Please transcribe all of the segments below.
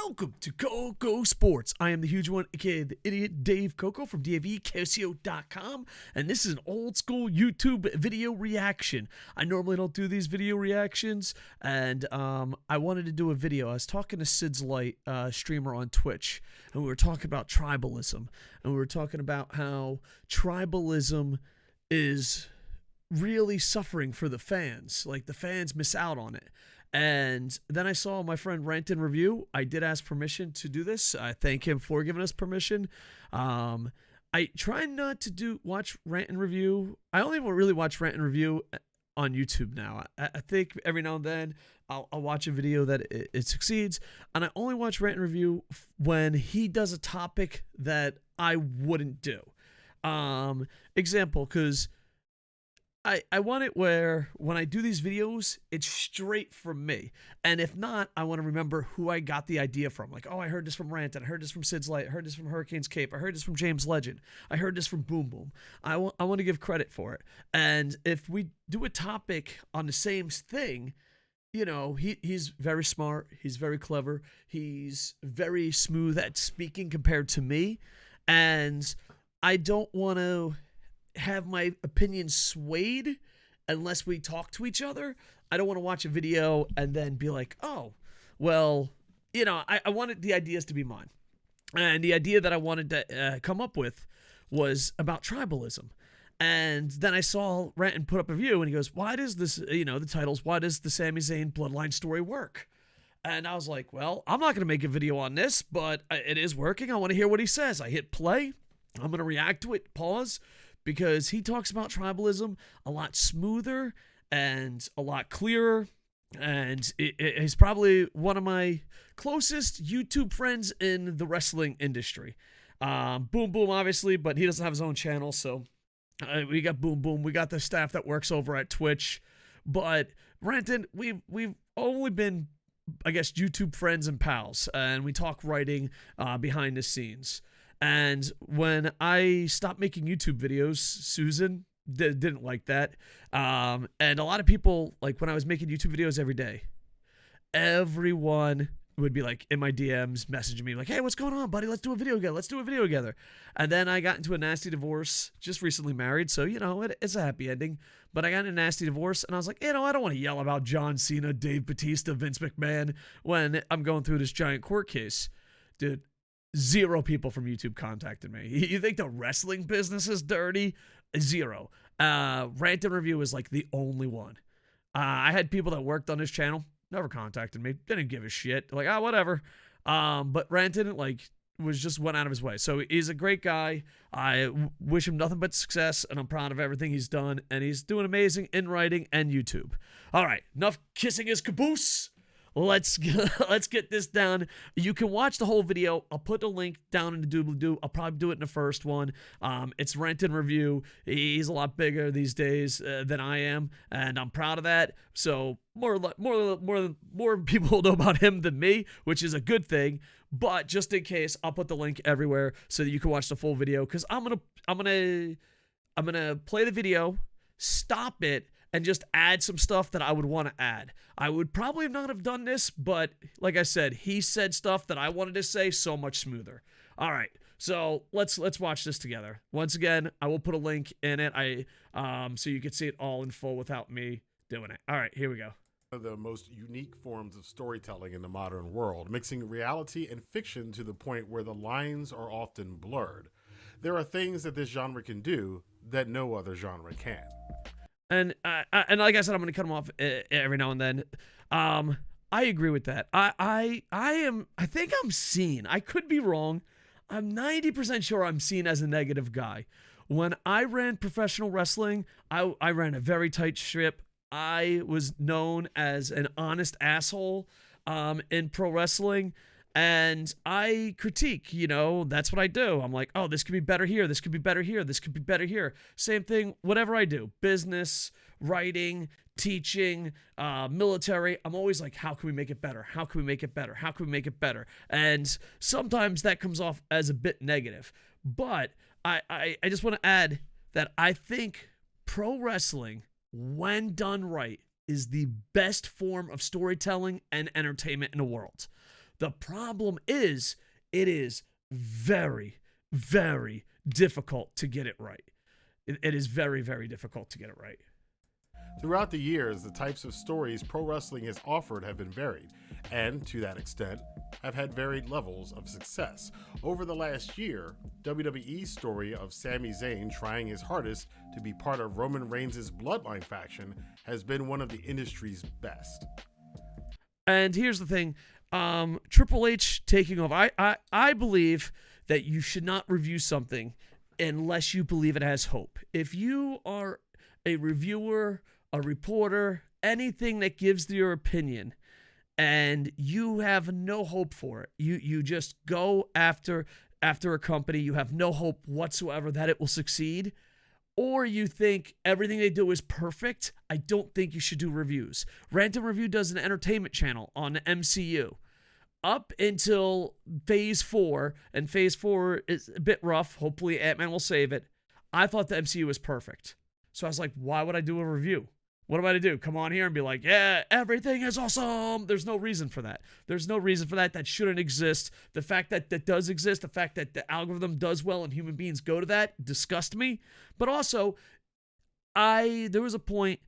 welcome to KocoSports. I am the huge one, aka the idiot Dave Koco from DAVKOCO.com, and this is an old school YouTube video reaction. I normally don't do these video reactions, and I wanted to do a video. I was talking to Sid's Light, streamer on Twitch, and we were talking about tribalism, and we were talking about how tribalism is really suffering for the fans. Like, the fans miss out on it. And then I saw my friend Rantin review. I did ask permission to do this. I thank him for giving us permission. I try not to watch Rantin review. I only really watch Rantin review on YouTube now. I think every now and then I'll watch a video that it succeeds. And I only watch Rantin review when he does a topic that I wouldn't do. Example, because I want it where when I do these videos, it's straight from me. And if not, I want to remember who I got the idea from. Like, oh, I heard this from Rantin. I heard this from Sid's Light. I heard this from Hurricane's Cape. I heard this from James Legend. I heard this from Boom Boom. I want to give credit for it. And if we do a topic on the same thing, you know, he's very smart. He's very clever. He's very smooth at speaking compared to me. And I don't want to have my opinion swayed unless we talk to each other. I don't want to watch a video and then be like, oh, well, you know, I wanted the ideas to be mine. And the idea that I wanted to come up with was about tribalism. And then I saw Rantin put up a view and he goes, why does this, you know, the title's, why does the Sami Zayn Bloodline story work? And I was like, well, I'm not going to make a video on this, but it is working. I want to hear what he says. I hit play. I'm going to react to it, pause, because he talks about tribalism a lot smoother and a lot clearer. And he's probably one of my closest YouTube friends in the wrestling industry. Boom Boom, obviously, but he doesn't have his own channel. So we got Boom Boom. We got the staff that works over at Twitch. But Rantin, we've only been, I guess, YouTube friends and pals. And we talk writing behind the scenes. And when I stopped making YouTube videos, Susan didn't like that. And a lot of people, like when I was making YouTube videos every day, everyone would be like in my DMs messaging me like, hey, what's going on, buddy? Let's do a video together. Let's do a video together. And then I got into a nasty divorce, just recently married. So, you know, it's a happy ending. But I got in a nasty divorce and I was like, you know, I don't want to yell about John Cena, Dave Bautista, Vince McMahon when I'm going through this giant court case. Dude. 0 people from YouTube contacted me. You think the wrestling business is dirty? 0. Rantin Review is like the only one. I had people that worked on his channel, never contacted me, didn't give a shit. Like, whatever. But Rantin, like, went out of his way. So he's a great guy. I wish him nothing but success, and I'm proud of everything he's done. And he's doing amazing in writing and YouTube. All right, enough kissing his caboose. Let's get this down. You can watch the whole video. I'll put the link down in the doobly-doo. I'll probably do it in the first one. It's Rantin Review. He's a lot bigger these days than I am, and I'm proud of that. So more people know about him than me, which is a good thing. But just in case, I'll put the link everywhere so that you can watch the full video. Because I'm gonna play the video, stop it, and just add some stuff that I would want to add. I would probably not have done this, but like I said, he said stuff that I wanted to say so much smoother. All right, so let's watch this together. Once again, I will put a link in it, so you can see it all in full without me doing it. All right, here we go. One of the most unique forms of storytelling in the modern world, mixing reality and fiction to the point where the lines are often blurred. There are things that this genre can do that no other genre can. And like I said, I'm going to cut him off every now and then. I agree with that. I think I'm seen. I could be wrong. I'm 90% sure I'm seen as a negative guy. When I ran professional wrestling, I ran a very tight ship. I was known as an honest asshole in pro wrestling. And I critique, you know, that's what I do. I'm like, oh, this could be better here. This could be better here. This could be better here. Same thing, whatever I do, business, writing, teaching, military. I'm always like, how can we make it better? How can we make it better? How can we make it better? And sometimes that comes off as a bit negative. But I just want to add that I think pro wrestling, when done right, is the best form of storytelling and entertainment in the world. The problem is, it is very, very difficult to get it right. It is very, very difficult to get it right. Throughout the years, the types of stories pro wrestling has offered have been varied, and to that extent, have had varied levels of success. Over the last year, WWE's story of Sami Zayn trying his hardest to be part of Roman Reigns' Bloodline faction has been one of the industry's best. And here's the thing, Triple H taking over. I believe that you should not review something unless you believe it has hope. If you are a reviewer, a reporter, anything that gives your opinion, and you have no hope for it, you just go after a company, you have no hope whatsoever that it will succeed, or you think everything they do is perfect, I don't think you should do reviews. Rantin Review does an entertainment channel on the MCU. Up until Phase 4, and Phase 4 is a bit rough, hopefully Ant-Man will save it, I thought the MCU was perfect. So I was like, why would I do a review? What am I to do? Come on here and be like, yeah, everything is awesome. There's no reason for that. There's no reason for that. That shouldn't exist. The fact that that does exist, the fact that the algorithm does well and human beings go to that, disgust me. But also, there was a point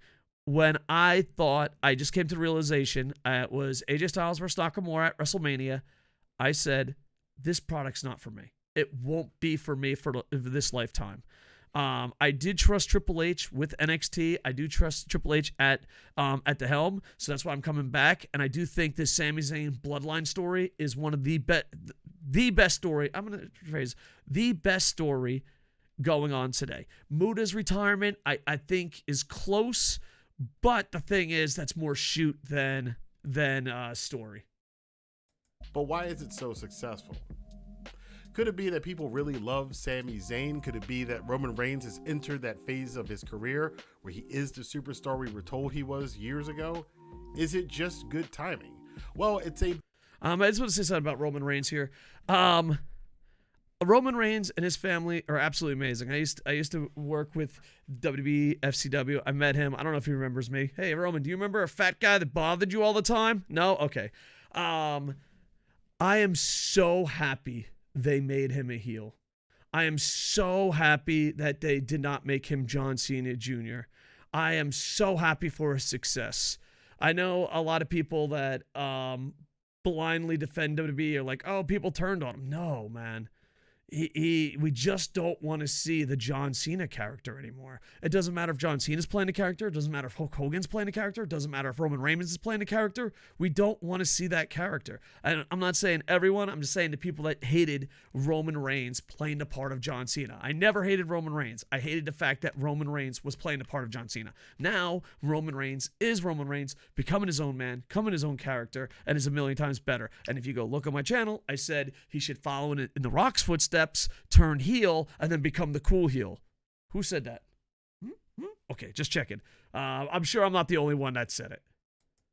when I thought, I just came to the realization, it was AJ Styles versus Nakamura at WrestleMania. I said, this product's not for me. It won't be for me for this lifetime. I did trust Triple H with NXT. I do trust Triple H at the helm, so that's why I'm coming back. And I do think this Sami Zayn Bloodline story is one of the best story. I'm gonna phrase the best story going on today. Muda's retirement, I think, is close, but the thing is, that's more shoot than story. But why is it so successful? Could it be that people really love Sami Zayn? Could it be that Roman Reigns has entered that phase of his career where he is the superstar we were told he was years ago? Is it just good timing? Well, it's a... I just want to say something about Roman Reigns here. Roman Reigns and his family are absolutely amazing. I used to work with WWE, FCW. I met him. I don't know if he remembers me. Hey, Roman, do you remember a fat guy that bothered you all the time? No? Okay. I am so happy they made him a heel. I am so happy that they did not make him John Cena Jr. I am so happy for his success. I know a lot of people that blindly defend WWE are like, oh, people turned on him. No, man. We just don't want to see the John Cena character anymore. It doesn't matter if John Cena's playing a character. It doesn't matter if Hulk Hogan's playing a character. It doesn't matter if Roman Reigns is playing a character. We don't want to see that character. And I'm not saying everyone. I'm just saying the people that hated Roman Reigns playing the part of John Cena. I never hated Roman Reigns. I hated the fact that Roman Reigns was playing the part of John Cena. Now, Roman Reigns is Roman Reigns, becoming his own man, becoming his own character, and is a million times better. And if you go look at my channel, I said he should follow in The Rock's footsteps, turn heel, and then become the cool heel. Who said that? Okay, just checking. I'm sure I'm not the only one that said it.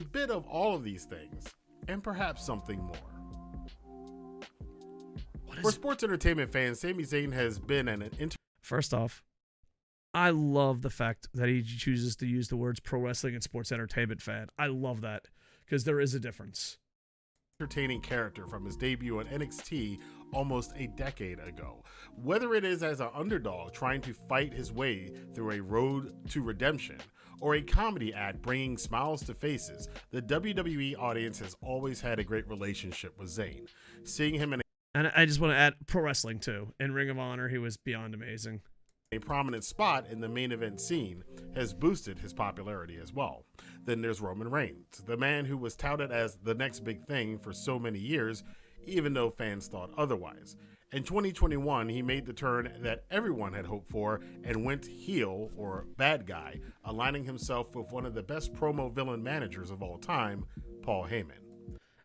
A bit of all of these things, and perhaps something more. For sports entertainment fans, Sami Zayn has been First off, I love the fact that he chooses to use the words pro wrestling and sports entertainment fan. I love that, because there is a difference. Entertaining character from his debut on NXT almost a decade ago. Whether it is as an underdog trying to fight his way through a road to redemption, or a comedy act bringing smiles to faces, the WWE audience has always had a great relationship with Zayn. Seeing him in And I just want to add pro wrestling too. In Ring of Honor, he was beyond amazing. A prominent spot in the main event scene has boosted his popularity as well. Then there's Roman Reigns, the man who was touted as the next big thing for so many years, even though fans thought otherwise. In 2021, he made the turn that everyone had hoped for and went heel, or bad guy, aligning himself with one of the best promo villain managers of all time, Paul Heyman.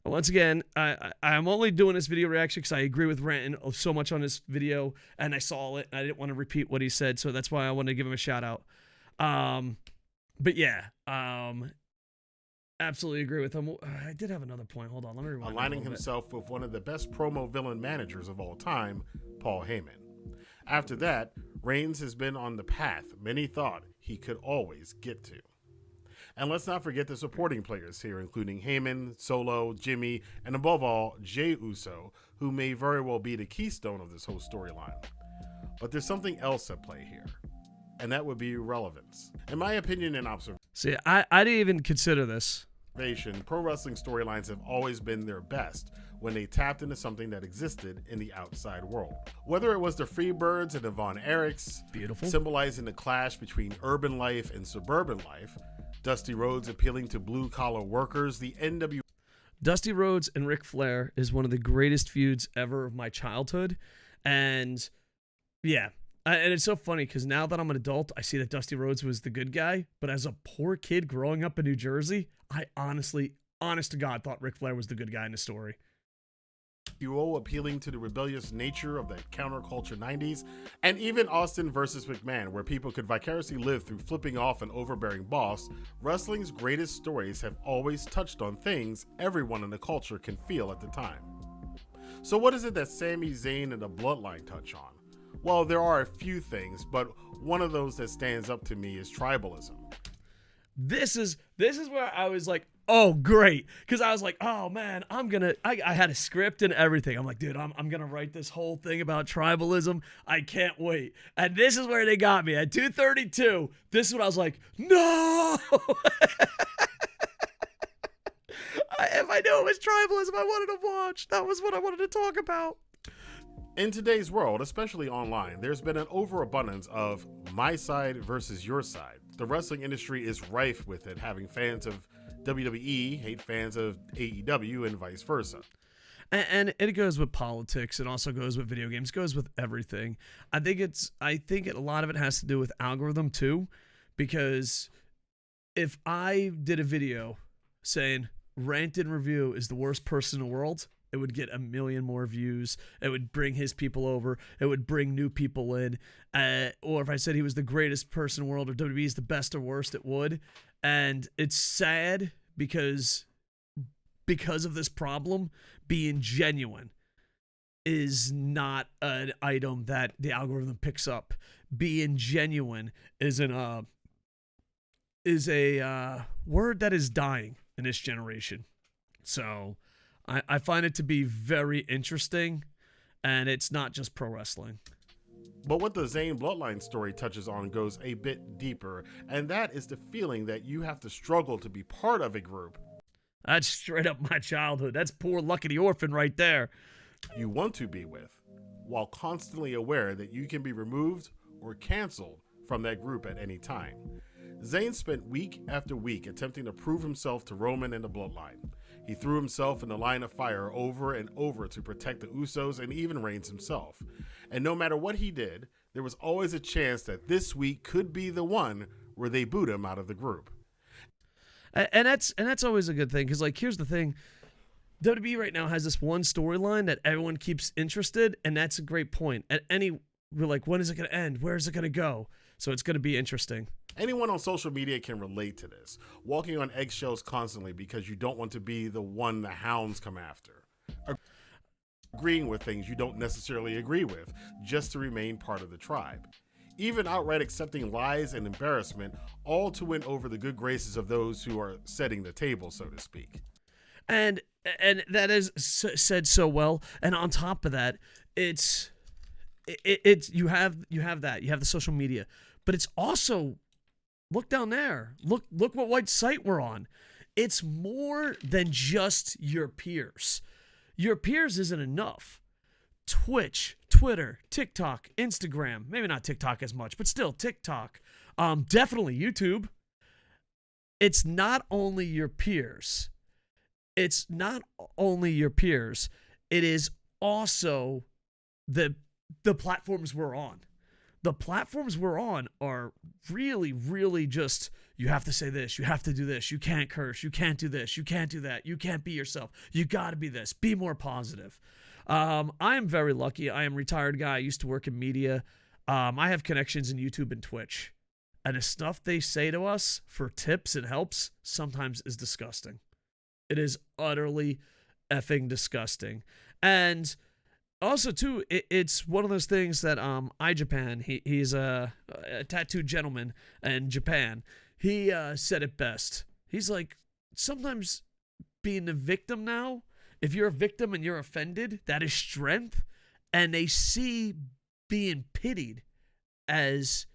Once again, I'm only doing this video reaction because I agree with Rantin so much on this video, and I saw it, and I didn't want to repeat what he said, so that's why I wanted to give him a shout out. But yeah, absolutely agree with him. I did have another point. Hold on, let me rewind. Aligning himself with one of the best promo villain managers of all time, Paul Heyman. After that, Reigns has been on the path many thought he could always get to. And let's not forget the supporting players here, including Heyman, Solo, Jimmy, and above all, Jey Uso, who may very well be the keystone of this whole storyline. But there's something else at play here, and that would be relevance. In my opinion and observation, See, I didn't even consider this. Pro wrestling storylines have always been their best when they tapped into something that existed in the outside world. Whether it was the Freebirds and the Von Erichs, Beautiful, symbolizing the clash between urban life and suburban life, Dusty Rhodes appealing to blue-collar workers, the NW... Dusty Rhodes and Ric Flair is one of the greatest feuds ever of my childhood. And yeah, and it's so funny because now that I'm an adult, I see that Dusty Rhodes was the good guy. But as a poor kid growing up in New Jersey, I honestly, honest to God, thought Ric Flair was the good guy in the story. Duo appealing to the rebellious nature of the counterculture 90s, and even Austin versus McMahon, where people could vicariously live through flipping off an overbearing boss. Wrestling's greatest stories have always touched on things everyone in the culture can feel at the time. So what is it that Sami Zayn and the Bloodline touch on? Well, there are a few things, but one of those that stands up to me is tribalism. This is where I was like, oh, great. Because I was like, oh, man, I had a script and everything. I'm like, dude, I'm going to write this whole thing about tribalism. I can't wait. And this is where they got me. At 2:32, this is what I was like, no! If I knew it was tribalism, I wanted to watch. That was what I wanted to talk about. In today's world, especially online, there's been an overabundance of my side versus your side. The wrestling industry is rife with it, having fans of WWE hate fans of AEW and vice versa. And it goes with politics. It also goes with video games. It goes with everything. I think a lot of it has to do with algorithm too, because if I did a video saying Rantin Review is the worst person in the world, it would get 1 million more views. It would bring his people over. It would bring new people in. Or if I said he was the greatest person in the world or WWE is the best or worst, it would. And it's sad because of this problem, being genuine is not an item that the algorithm picks up. Being genuine is a word that is dying in this generation. So I find it to be very interesting, and it's not just pro wrestling. But what the Zayn Bloodline story touches on goes a bit deeper, and that is the feeling that you have to struggle to be part of a group. That's straight up my childhood. That's poor Lucky the Orphan right there. You want to be with, while constantly aware that you can be removed or canceled from that group at any time. Zayn spent week after week attempting to prove himself to Roman and the Bloodline. He threw himself in the line of fire over and over to protect the Usos and even Reigns himself. And no matter what he did, there was always a chance that this week could be the one where they boot him out of the group. And that's always a good thing, because like, here's the thing. WWE right now has this one storyline that everyone keeps interested, and that's a great point. We're like, when is it going to end? Where is it going to go? So it's going to be interesting. Anyone on social media can relate to this, walking on eggshells constantly because you don't want to be the one the hounds come after. Agreeing with things you don't necessarily agree with, just to remain part of the tribe. Even outright accepting lies and embarrassment, all to win over the good graces of those who are setting the table, so to speak. And that is said so well. And on top of that, it's you have that. You have the social media. But it's also, look down there. Look what white site we're on. It's more than just your peers. Your peers isn't enough. Twitch, Twitter, TikTok, Instagram, maybe not TikTok as much, but still TikTok, definitely YouTube. It's not only your peers. It is also the platforms we're on. The platforms we're on are really, really just, you have to say this, you have to do this, you can't curse, you can't do this, you can't do that, you can't be yourself, you got to be this, be more positive. I am very lucky. I am a retired guy. I used to work in media. I have connections in YouTube and Twitch. And the stuff they say to us for tips and helps sometimes is disgusting. It is utterly effing disgusting. And also, too, it's one of those things that Japan, he's a tattooed gentleman in Japan. he said it best. He's like, sometimes being a victim now, if you're a victim and you're offended, that is strength. And they see being pitied as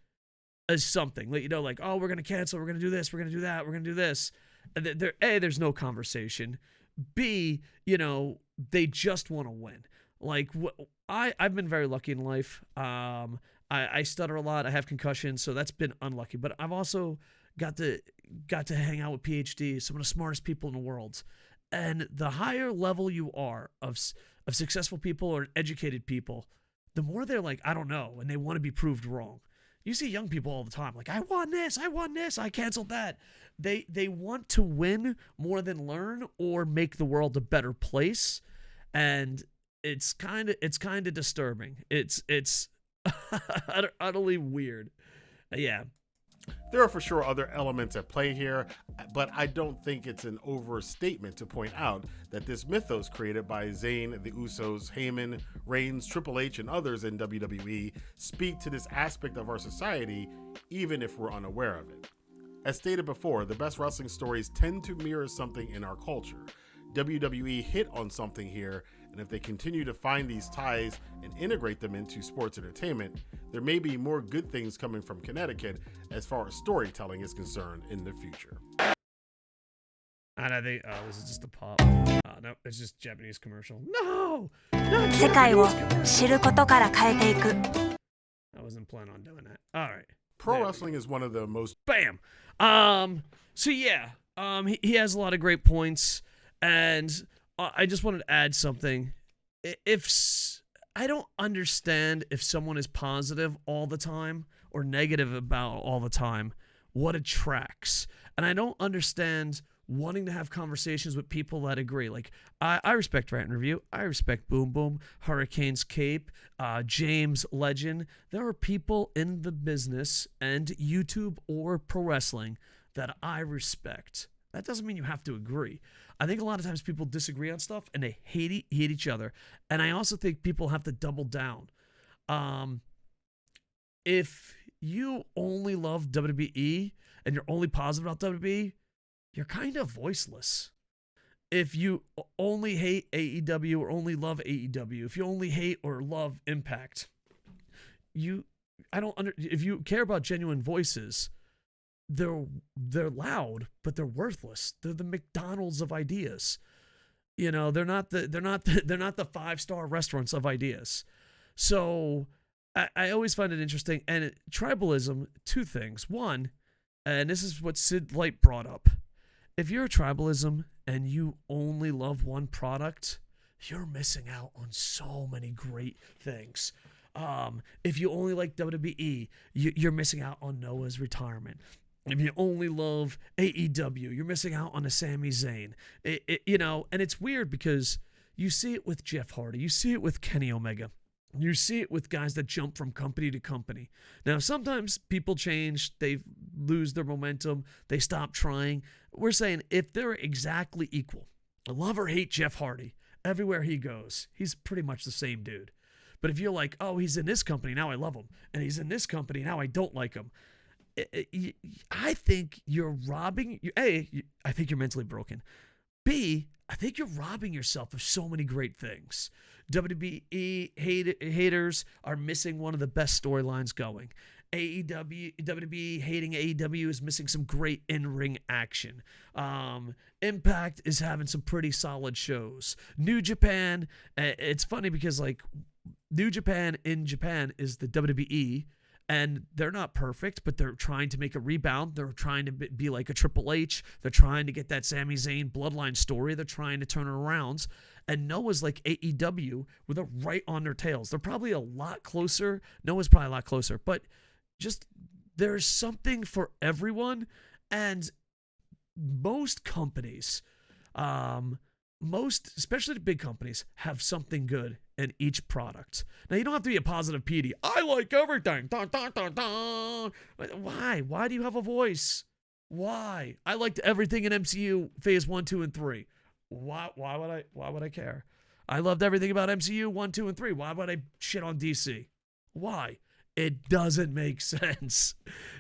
something. Like, you know, like, oh, we're going to cancel, we're going to do this, we're going to do that, we're going to do this. And there's no conversation. B, you know, they just want to win. Like, I've been very lucky in life. I stutter a lot. I have concussions, so that's been unlucky. But I've also got to hang out with PhDs, some of the smartest people in the world. And the higher level you are of successful people or educated people, the more they're like, I don't know, and they want to be proved wrong. You see young people all the time, like, I won this, I canceled that. They want to win more than learn or make the world a better place, and it's kind of disturbing. It's utterly weird. Yeah. There are for sure other elements at play here, but I don't think it's an overstatement to point out that this mythos created by Zayn, the Usos, Heyman, Reigns, Triple H, and others in WWE speak to this aspect of our society, even if we're unaware of it. As stated before, the best wrestling stories tend to mirror something in our culture. WWE hit on something here, and if they continue to find these ties and integrate them into sports entertainment, there may be more good things coming from Connecticut as far as storytelling is concerned in the future. And I think, this is just a pop. No, it's just Japanese commercial. No! I wasn't planning on doing that. All right. Pro wrestling is one of the most... Bam! So yeah, he has a lot of great points, and I just wanted to add something. I don't understand if someone is positive all the time or negative about all the time, what attracts. And I don't understand wanting to have conversations with people that agree. Like, I respect Rantin Review. I respect Boom Boom, Hurricanes Cape, James Legend. There are people in the business and YouTube or pro wrestling that I respect. That doesn't mean you have to agree. I think a lot of times people disagree on stuff and they hate each other. And I also think people have to double down. If you only love WWE and you're only positive about WWE, you're kind of voiceless. If you only hate AEW or only love AEW, if you only hate or love Impact, if you care about genuine voices, they're loud, but they're worthless. They're the McDonald's of ideas. You know, they're not the 5-star restaurants of ideas. So I always find it interesting. And tribalism, two things. One, and this is what Sid Light brought up. If you're a tribalism and you only love one product, you're missing out on so many great things. If you only like WWE, you're missing out on Noah's retirement. If you only love AEW, you're missing out on a Sami Zayn. You know, and it's weird because you see it with Jeff Hardy. You see it with Kenny Omega. You see it with guys that jump from company to company. Now, sometimes people change. They lose their momentum. They stop trying. We're saying if they're exactly equal, love or hate Jeff Hardy, everywhere he goes, he's pretty much the same dude. But if you're like, oh, he's in this company, now I love him. And he's in this company, now I don't like him. I think you're robbing. A, I think you're mentally broken. B, I think you're robbing yourself of so many great things. WWE haters are missing one of the best storylines going. WWE hating AEW is missing some great in-ring action. Impact is having some pretty solid shows. New Japan, it's funny because like New Japan in Japan is the WWE. And they're not perfect, but they're trying to make a rebound. They're trying to be like a Triple H. They're trying to get that Sami Zayn bloodline story. They're trying to turn it around. And Noah's like AEW with a right on their tails. They're probably a lot closer. Noah's probably a lot closer. But just there's something for everyone. And most companies, especially the big companies, have something good in each product. Now, you don't have to be a positive PD. I like everything. Dun, dun, dun, dun. Why? Why do you have a voice? Why? I liked everything in MCU phase 1, 2, and 3. Why would I care? I loved everything about MCU 1, 2, and 3. Why would I shit on DC? Why? It doesn't make sense.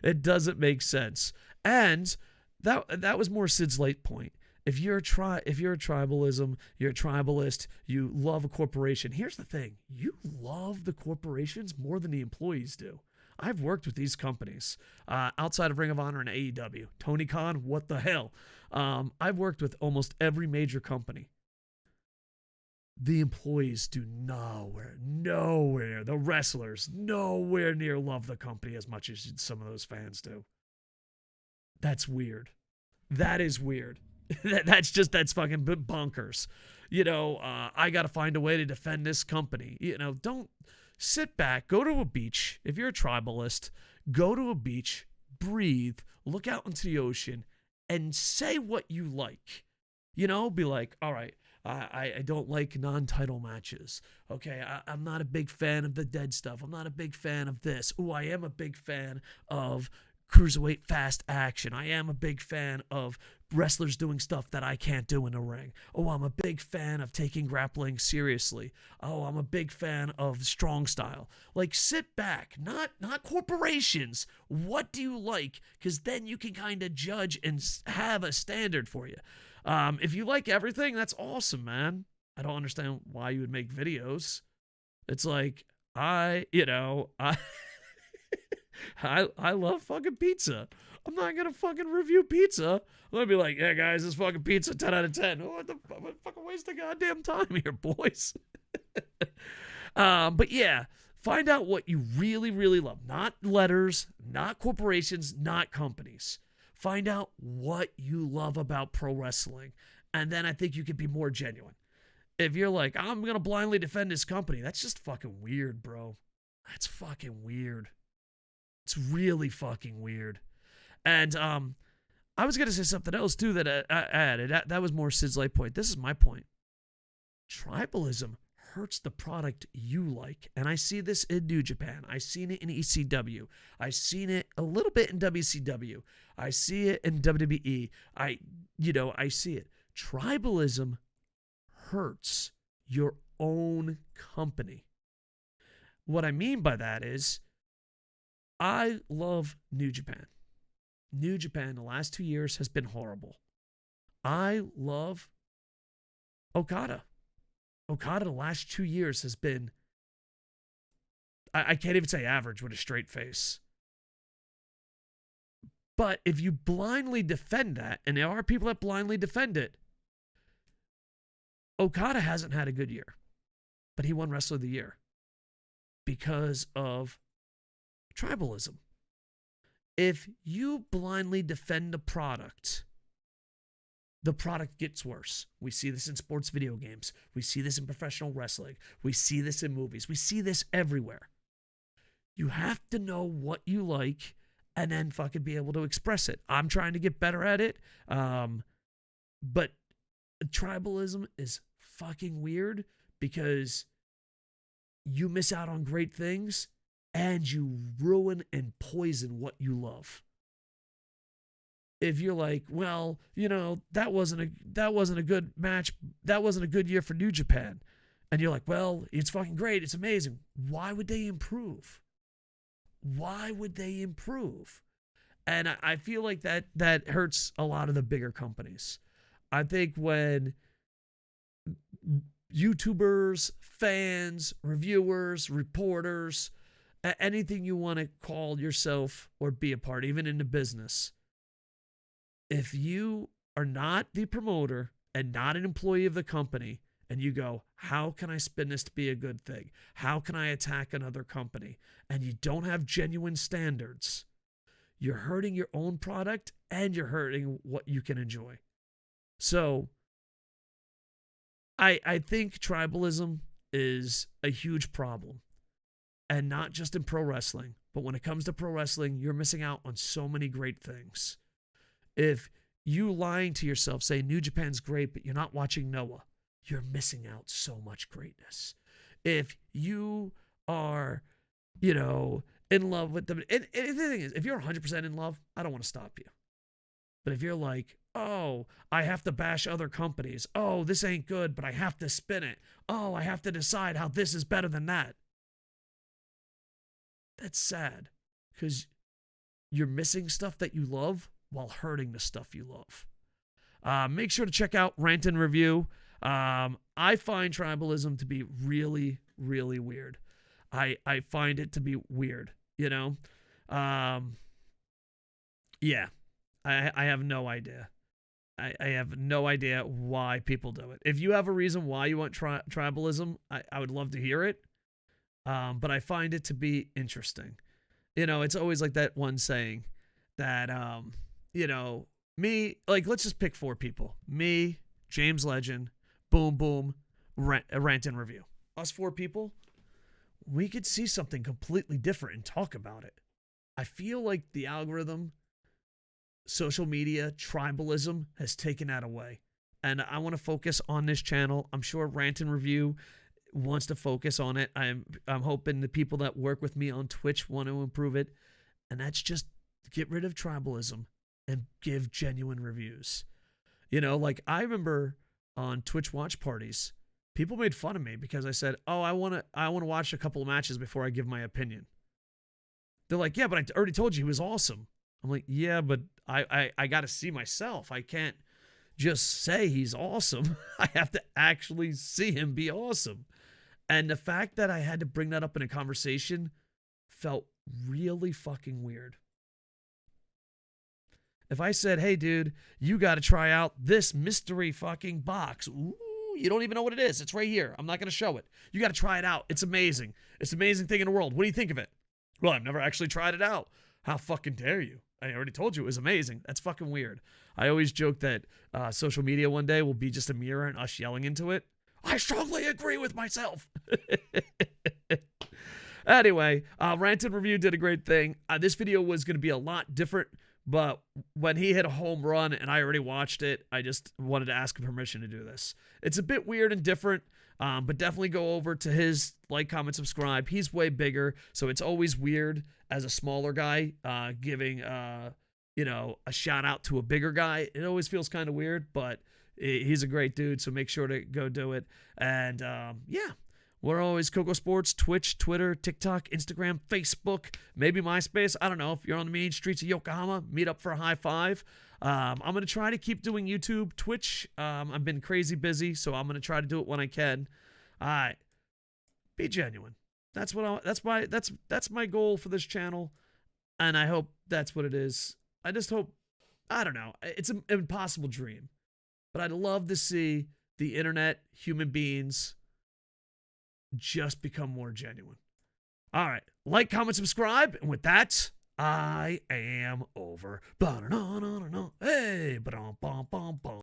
It doesn't make sense. And that was more Sid's late point. If you're a tribalism, you're a tribalist, you love a corporation. Here's the thing. You love the corporations more than the employees do. I've worked with these companies outside of Ring of Honor and AEW. Tony Khan, what the hell? I've worked with almost every major company. The employees do nowhere, the wrestlers, nowhere near love the company as much as some of those fans do. That's weird. That is weird. That's fucking bonkers. I got to find a way to defend this company. Don't sit back, go to a beach. If you're a tribalist, go to a beach, breathe, look out into the ocean, and say what you like. Be like, all right, I don't like non-title matches. Okay, I'm not a big fan of the dead stuff. I'm not a big fan of this. Ooh, I am a big fan of cruiserweight fast action. I am a big fan of wrestlers doing stuff that I can't do in the ring. Oh, I'm a big fan of taking grappling seriously. Oh, I'm a big fan of strong style. Like, sit back, not corporations. What do you like? Because then you can kind of judge and have a standard for you. If you like everything, that's awesome, man. I don't understand why you would make videos. It's like, I love fucking pizza. I'm not going to fucking review pizza. I'm going to be like, yeah, guys, this fucking pizza, 10 out of 10. Oh, what the fucking waste of goddamn time here, boys. But yeah, find out what you really, really love. Not letters, not corporations, not companies. Find out what you love about pro wrestling. And then I think you can be more genuine. If you're like, I'm going to blindly defend this company, that's just fucking weird, bro. That's fucking weird. It's really fucking weird. And I was going to say something else, too, that I added. That was more Sid's late point. This is my point. Tribalism hurts the product you like. And I see this in New Japan. I've seen it in ECW. I've seen it a little bit in WCW. I see it in WWE. I see it. Tribalism hurts your own company. What I mean by that is, I love New Japan. New Japan the last 2 years has been horrible. I love Okada. Okada the last 2 years has been, I can't even say average with a straight face. But if you blindly defend that, and there are people that blindly defend it, Okada hasn't had a good year. But he won Wrestler of the Year because of tribalism. If you blindly defend the product gets worse. We see this in sports video games. We see this in professional wrestling. We see this in movies. We see this everywhere. You have to know what you like and then fucking be able to express it. I'm trying to get better at it. But tribalism is fucking weird because you miss out on great things and you ruin and poison what you love. If you're like, well, that wasn't a good match. That wasn't a good year for New Japan. And you're like, well, it's fucking great. It's amazing. Why would they improve? Why would they improve? And I feel like that hurts a lot of the bigger companies. I think when YouTubers, fans, reviewers, reporters, anything you want to call yourself or be a part, even in the business, if you are not the promoter and not an employee of the company, and you go, how can I spin this to be a good thing? How can I attack another company? And you don't have genuine standards, you're hurting your own product and you're hurting what you can enjoy. So I think tribalism is a huge problem. And not just in pro wrestling, but when it comes to pro wrestling, you're missing out on so many great things. If you lying to yourself, say New Japan's great, but you're not watching Noah, you're missing out so much greatness. If you are, in love with them, and the thing is, if you're 100% in love, I don't want to stop you. But if you're like, oh, I have to bash other companies. Oh, this ain't good, but I have to spin it. Oh, I have to decide how this is better than that. That's sad because you're missing stuff that you love while hurting the stuff you love. Make sure to check out Rantin Review. I find tribalism to be really, really weird. I find it to be weird, you know? Yeah, I have no idea. I have no idea why people do it. If you have a reason why you want tribalism, I would love to hear it. But I find it to be interesting. You know, it's always like that one saying that, you know, me, like, let's just pick 4 people. Me, James Legend, Boom Boom, Rantin Review. Us 4 people, we could see something completely different and talk about it. I feel like the algorithm, social media, tribalism has taken that away. And I want to focus on this channel. I'm sure Rantin Review wants to focus on it. I'm hoping the people that work with me on Twitch want to improve it. And that's just get rid of tribalism and give genuine reviews. You know, like I remember on Twitch watch parties, people made fun of me because I said, "Oh, I want to watch a couple of matches before I give my opinion." They're like, "Yeah, but I already told you he was awesome." I'm like, "Yeah, but I got to see myself. I can't just say he's awesome. I have to actually see him be awesome." And the fact that I had to bring that up in a conversation felt really fucking weird. If I said, "Hey, dude, you got to try out this mystery fucking box." Ooh, you don't even know what it is. It's right here. I'm not going to show it. You got to try it out. It's amazing. It's the amazing thing in the world. What do you think of it? Well, I've never actually tried it out. How fucking dare you? I already told you it was amazing. That's fucking weird. I always joke that social media one day will be just a mirror and us yelling into it. I strongly agree with myself. Anyway, Rantin Review did a great thing. This video was going to be a lot different, but when he hit a home run and I already watched it, I just wanted to ask him permission to do this. It's a bit weird and different, but definitely go over to his like, comment, subscribe. He's way bigger, so it's always weird as a smaller guy giving you know, a shout out to a bigger guy. It always feels kind of weird, but he's a great dude, so make sure to go do it. And yeah, we're always KocoSports, Twitch, Twitter, TikTok, Instagram, Facebook, maybe MySpace. I don't know. If you're on the main streets of Yokohama, meet up for a high five. I'm going to try to keep doing YouTube, Twitch. I've been crazy busy, so I'm going to try to do it when I can. All right. Be genuine. That's my goal for this channel, and I hope that's what it is. I just hope, I don't know. It's an impossible dream, but I'd love to see the internet, human beings, just become more genuine. All right. Like, comment, subscribe. And with that, I am over. Hey,